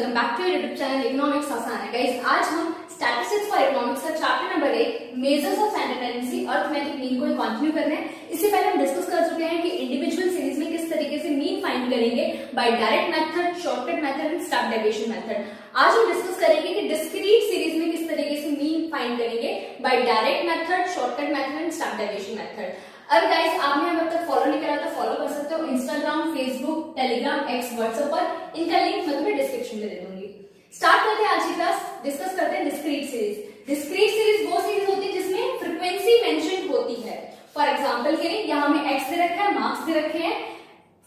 Welcome back to YouTube channel economics आसान है। Guys, आज हम स्टैटिस्टिक्स फॉर इकोनॉमिक्स का chapter number 1 measures of standard tendency arithmetic mean को कंटिन्यू कर रहे हैं। इससे पहले हम डिस्कस कर चुके हैं कि इंडिविजुअल सीरीज में किस तरीके से मीन फाइंड करेंगे by direct method, shortcut method and step deviation method. आज हम डिस्कस करेंगे कि डिस्क्रीट सीरीज में किस तरीके से मीन फाइंड करेंगे by direct method, shortcut method and step deviation method. अब गाइस, आपने हमें अब तक फॉलो नहीं करा तो फॉलो कर सकते हो Instagram, Facebook, Telegram, x, WhatsApp पर। इनका लिंक मैं तुम्हें डिस्क्रिप्शन में दे दूंगी। स्टार्ट करते हैं आज की क्लास। डिस्कस करते हैं डिस्क्रीट सीरीज। डिस्क्रीट सीरीज वो सीरीज होती है जिसमें फ्रीक्वेंसी मेंशन होती है। फॉर एग्जांपल के लिए यहाँ हमें एक्स दे रखा है, मार्क्स दे रखे हैं,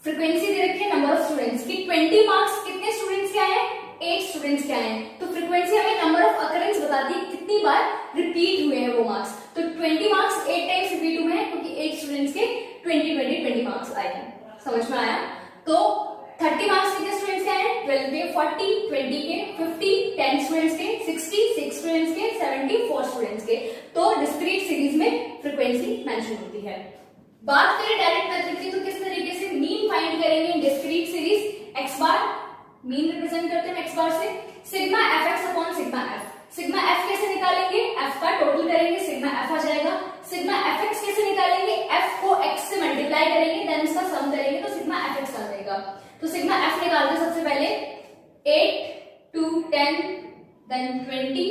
फ्रीक्वेंसी दे रखी है नंबर ऑफ स्टूडेंट्स की। 20 मार्क्स कितने स्टूडेंट्स के आए? 8 स्टूडेंट्स के आए। तो फ्रीक्वेंसी हमें नंबर ऑफ अकरेंस बताती है कितनी बार रिपीट हुए हैं वो मार्क्स। तो 20 मार्क्स 8 टाइम्स रिपीट हुए हैं क्योंकि 8 स्टूडेंट्स के 20 मार्क्स आए हैं। समझ में आया? तो 30 मार्क्स कितने स्टूडेंट्स के आए? 12 के 40, 20 के 50, 10 स्टूडेंट्स के 60, 6 स्टूडेंट्स के 70, 4 स्टूडेंट्स के। तो डिस्क्रीट सीरीज में फ्रीक्वेंसी मेंशन होती है। बात करें डायरेक्ट मेथड की, तो किस तरीके से मीन फाइंड करेंगे इन डिस्क्रीट सीरीज। एक्स बार मीन रिप्रेजेंट करते हैं एक्स बार से, sigma F x upon sigma F. Sigma F कैसे निकालेंगे? एफ का टोटल करेंगे, सिग्मा एफ आ जाएगा। सिग्मा एफ एक्स कैसे निकालेंगे? एफ को एक्स से मल्टीप्लाई करेंगे, देन उसका सम करेंगे तो सिग्मा एफ एक्स आ जाएगा। तो सिग्मा एफ निकालते हैं सबसे पहले 8 2 10 देन 20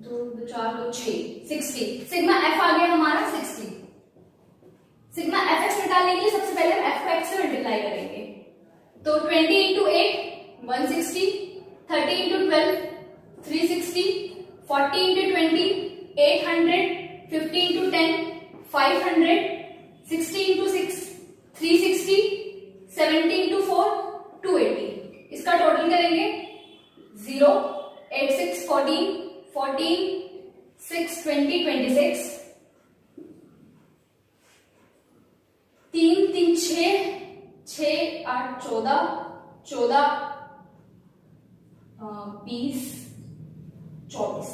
2 4 2 6 60। सिग्मा एफ आ गया हमारा 60। सिग्मा एफ एक्स निकालने के लिए सबसे पहले हम एफ को एक्स से मल्टीप्लाई करेंगे। तो 20 into 8 160, 30 into 12 360, 40 into 20 800, 50 into 10 500, 60 into 6 360, 70 into 4 280। इसका टोटल करेंगे 0 8 6 14 14 6 20 26 3 3 6 6 8 14 14 20 24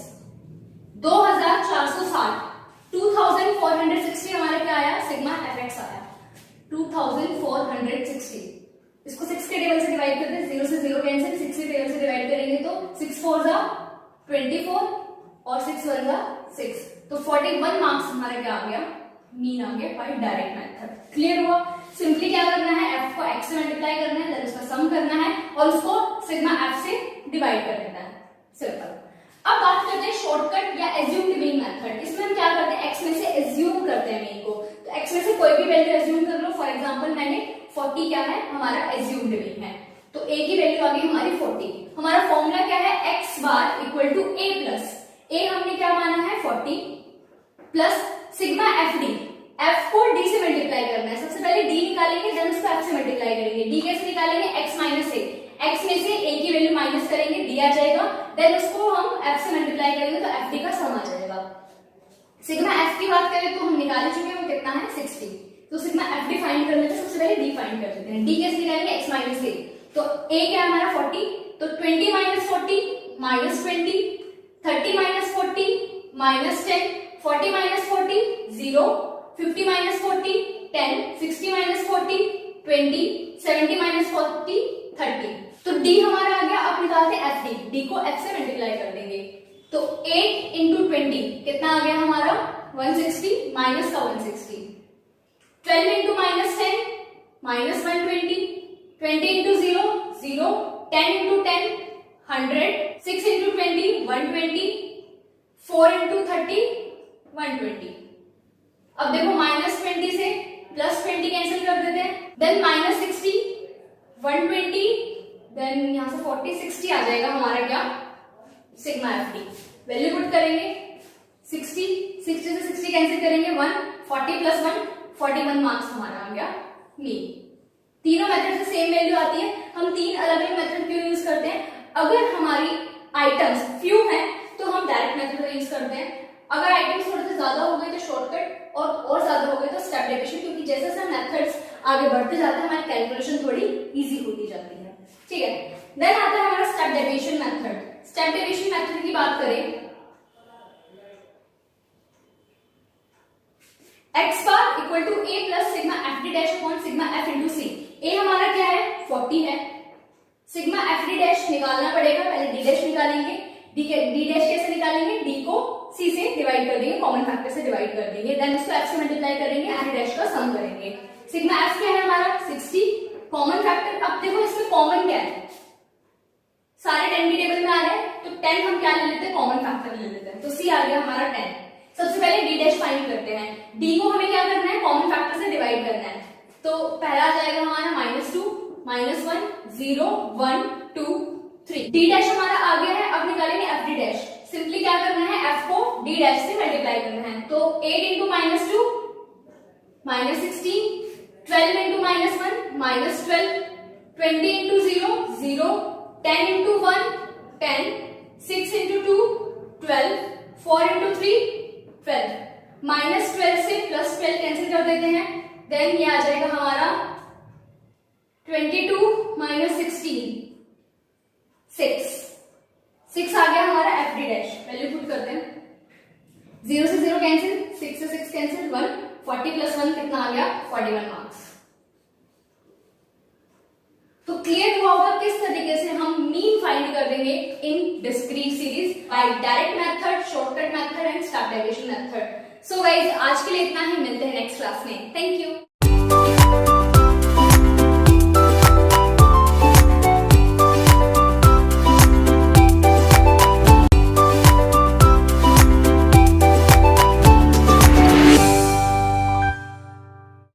2460 2460 हमारे क्या आया? सिग्मा एफ एक्स आया 2460। इसको 6 के टेबल से डिवाइड करते हैं, 0 से 0 कैंसिल, 6 के टेबल से डिवाइड करेंगे तो 6 4 जा 24 और 6 1 जा 6। तो 41 मार्क्स हमारा क्या आ गया? मीन आ गया बाय डायरेक्ट मेथड। क्लियर हुआ? सिंपली क्या करना है? एफ को एक्स से मल्टीप्लाई करना है, देन उसका सम करना है और उसको सिग्मा एफ से डिवाइड कर देना है। सिंपल। अब बात करते हैं शॉर्टकट या एज्यूम्ड मीन मेथड। इसमें हम क्या करते हैं? एक्स में से एज्यूम करते हैं मीन को। तो एक्स में से कोई भी वैल्यू एज्यूम कर लो। फॉर एग्जांपल मैंने 40 क्या है हमारा एज्यूम्ड मीन है, तो ए की वैल्यू आ गई हमारी 40। हमारा फॉर्मूला क्या है? X bar equal to A plus A, हमने क्या माना है 40 plus sigma F D. F को डी से मल्टीप्लाई करना है। सबसे पहले डी निकालेंगे, देन उसको एफ से मल्टीप्लाई करेंगे। डी कैसे निकालेंगे? एक्स माइनस ए। एक्स में से ए की वैल्यू माइनस करेंगे, डी आ जाएगा, देन उसको हम एफ से मल्टीप्लाई करेंगे तो एफ डी का सम आ जाएगा। सिग्मा एफ की बात करें तो हम निकाल चुके हैं, वो कितना है 60। तो सिग्मा एफ डी फाइंड करने के सबसे पहले डी फाइंड कर देते हैं। डी कैसे निकालेंगे? एक्स माइनस ए। तो ए क्या है हमारा 40, तो 20 minus 40 minus 20, 30 minus 40 minus 10, 40 minus 40 0, 50 minus 40 10, 60 minus 40 20, 70 minus 40 30। तो डी हमारा आ गया। अब निकालते हैं एफ डी। डी को एफ से मल्टीप्लाई कर देंगे तो 8 इंटू 20 कितना आ गया हमारा? 160 माइनस का 160। 12 into minus 10 minus 120, 20 into 0 0, 10 into 10 100, 6 into 20 120, 4 into 30 120। अब देखो माइनस 20 से प्लस 20 कैंसिल कर देते हैं, देन माइनस 60 120, देन यहां से 40 60 आ जाएगा हमारा क्या? Sigma F D. Value put करेंगे 60 60 से 60 कैंसिल करेंगे 1, 40 प्लस 1 41 मार्क्स हमारा आ गया मीन। तीनों मेथड से सेम वैल्यू आती है। हम 3 अलग अलग मेथड क्यों यूज करते हैं? अगर हमारी आइटम्स फ्यू है तो हम डायरेक्ट मेथड का यूज करते हैं। अगर आइटम्स थोड़े से ज्यादा हो गए तो शॉर्टकट, और ज्यादा हो गए तो स्टेप डेविएशन, क्योंकि जैसे जैसे मेथड्स आगे बढ़ते जाते हैं हमारी कैलकुलेशन थोड़ी इजी होती जाती है। ठीक है, देन आता है हमारा step deviation method. Step deviation method की बात करें, X bar equal to A plus sigma F D dash upon sigma F into C. A हमारा क्या है 40 है, sigma F D dash D dash निकालेंगे, डी डैश कैसे निकालेंगे, डी को सी से डिवाइड कर देंगे, कॉमन फैक्टर से डिवाइड कर देंगे, देन उसको एफ से मल्टीप्लाई करेंगे, एफ डैश का सम करेंगे। सिग्मा एफ क्या है हमारा 60, कॉमन फैक्टर, अब देखो इसमें कॉमन क्या है, सारे 10 की टेबल में आ रहे हैं, तो 10 हम क्या ले लेते हैं, कॉमन फैक्टर ले लेते हैं, तो सी आ गया हमारा 10। सबसे पहले डी डैश फाइंड करते हैं, डी को हमें क्या करना है, कॉमन फैक्टर से डिवाइड करना है, तो पहला आ जाएगा हमारा -2, -1, 0, 1, 2, 3। डी डैश हमारा आ गया है, अब निकालेंगे एफ डी डैश। सिंपली क्या करना है, एफ को डी डैश से मल्टीप्लाई करना है, तो 8 into -2 -16, 12 into -1 -12, 20 into 0 0, 10 into 1 10, 6 into 2 12, 4 into 3 12, -12 से +12 कैंसिल कर देते हैं, देन ये आ जाएगा हमारा 22 -16 6 आ गया हमारा F D dash. Value put करते हैं, 0 से 0 कैंसिल, 6 से 6 कैंसिल, 1, 40 + 1 कितना आ गया, 41 मार्क्स। तो क्लियर हुआ होगा किस तरीके से हम मीन फाइंड कर देंगे इन discrete series by direct method, shortcut method and step deviation method. So guys आज के लिए इतना ही, मिलते हैं नेक्स्ट क्लास में। Thank you.